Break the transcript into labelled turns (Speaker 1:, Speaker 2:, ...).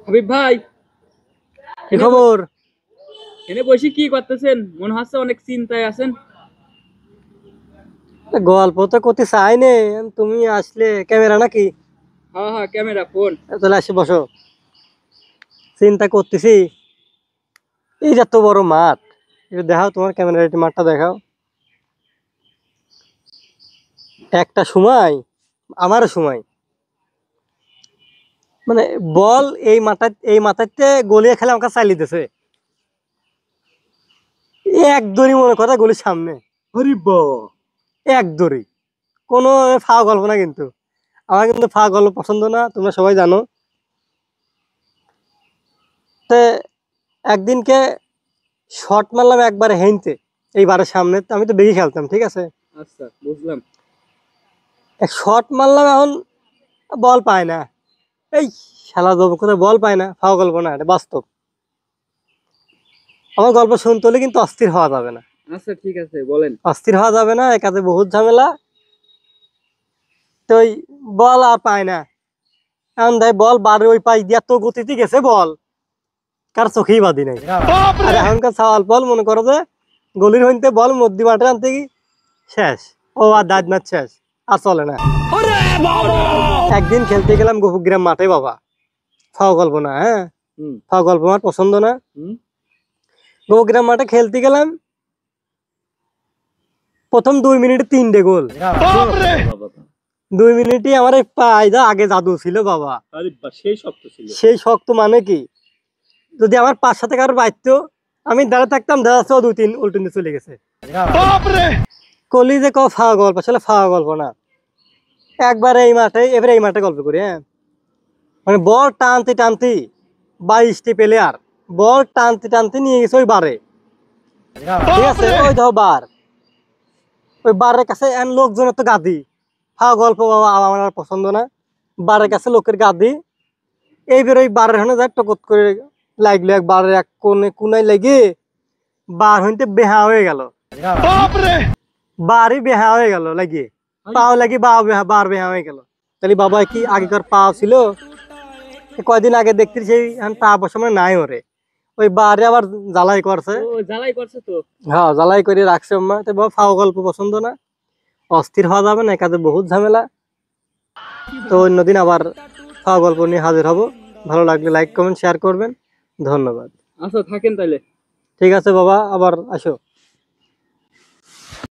Speaker 1: হাবিব ভাই,
Speaker 2: কি খবর?
Speaker 1: এনে বসে কি করতেছেন? মনে হচ্ছে অনেক চিন্তায় আছেন।
Speaker 2: গল্প তো করতে চাই নে, তুমি আসলে ক্যামেরা নাকি?
Speaker 1: হ্যাঁ হ্যাঁ, ক্যামেরা ফোন।
Speaker 2: তাহলে আসি বসো। চিন্তা করতেছি, এই যে এত বড় মাঠ, এটা দেখাও, তোমার ক্যামেরা মাঠটা দেখাও। একটা সময়, আমারও সময়, মানে বল এই মাথাতে গলিয়ে খেলে আমাকে চালিয়ে দিতেছে এক দড়ি, মনে কথা গলির সামনে।
Speaker 1: হরি বাহ,
Speaker 2: এক দড়ি, কোনো ফাও গল্প না কিন্তু। আমার কিন্তু ফাও গল্প পছন্দ না, তোমরা সবাই জানো। তে একদিনকে শর্ট মারলাম একবার হেনতে, এইবারের সামনে। তো আমি তো বেশি খেলতাম, ঠিক আছে।
Speaker 1: আচ্ছা বুঝলাম।
Speaker 2: এক শর্ট মারলাম, এখন বল পায় না। এই শালা দেবো কোথায়, বল পায় না। ফাও গল্প না, এটা বাস্তব। আমার গল্প শুনতে হলে কিন্তু অস্থির হওয়া যাবে না।
Speaker 1: আচ্ছা ঠিক আছে, বলেন।
Speaker 2: অস্থির হওয়া যাবে না, এ কাজে বহুত ঝামেলা। তো ওই বল আর পায় না। এখন দেয় বল বারে ওই পাই দিয়া তো গতিতে গেছে বল, কার চোখেই বাদি নাই। আর এখনকার সওয়াল বল, মনে করো যে গলির হইতে বল মধ্যি মাঠে আনতে কি শেষ, ও আর দাঁত মাছ শেষ, আর চলে না। একদিন খেলতে গেলাম গফুগ্রাম মাঠে বাবা, ফাও গল্প না, হ্যাঁ ফাও গল্প আমার পছন্দ না। গফুগ্রাম মাঠে খেলতে গেলাম, প্রথম 2 মিনিটে 3টে গোল। 2 মিনিটে আমার এই পায়দা আগে জাদু ছিল বাবা।
Speaker 1: সেই শক্ত ছিল।
Speaker 2: সেই শক্ত মানে কি, যদি আমার 5 সাথে কারোর বাইতো, আমি দাঁড়া থাকতাম, দেখা যাচ্ছে 2-3 উল্টো নিয়ে চলে গেছে। কলি যে ফাওয়া গল্প, আসলে ফাওয়া গল্প না। একবারে এই মাঠে, এবারে এই মাঠে গল্প করি, হ্যাঁ। মানে বল টানতে টানতে 22টি প্লেয়ার বল টানতে টানতে নিয়ে গেছে ওই বারে, ঠিক আছে। ওই ধর বার, ওই বারের কাছে লোকজনের তো গাদি। ফাওয়া গল্প বাবা আমার আর পছন্দ না। বারের কাছে লোকের গাদি, এইবার ওই বারের হানে যায় টকত করে লাগলো, এক বারের এক কোনায় লেগে বার হইতে বেহা হয়ে গেল। বারই বেহা হয়ে গেল লাগিয়ে, পাও লাগি বার বেহা হয়ে গেল। তাহলে বাবা কি আগেকার পাও ছিল? কয়দিন আগে দেখতে সেই পা বসানো নাই ওরে, ওই বারে আবার জ্বালাই করছে।
Speaker 1: ও জ্বালাই করছে তো।
Speaker 2: হ্যাঁ, জ্বালাই করে রাখছে আম্মা। তো বাবা ফাও গল্প পছন্দ না, অস্থির হওয়া যাবে না, কাজে বহুত ঝামেলা। তো অন্যদিন আবার ফাও গল্প নিয়ে হাজির হব। ভালো লাগলে লাইক কমেন্ট শেয়ার করবেন, ধন্যবাদ।
Speaker 1: আচ্ছা থাকেন তাইলে।
Speaker 2: ঠিক আছে বাবা, আবার আসো।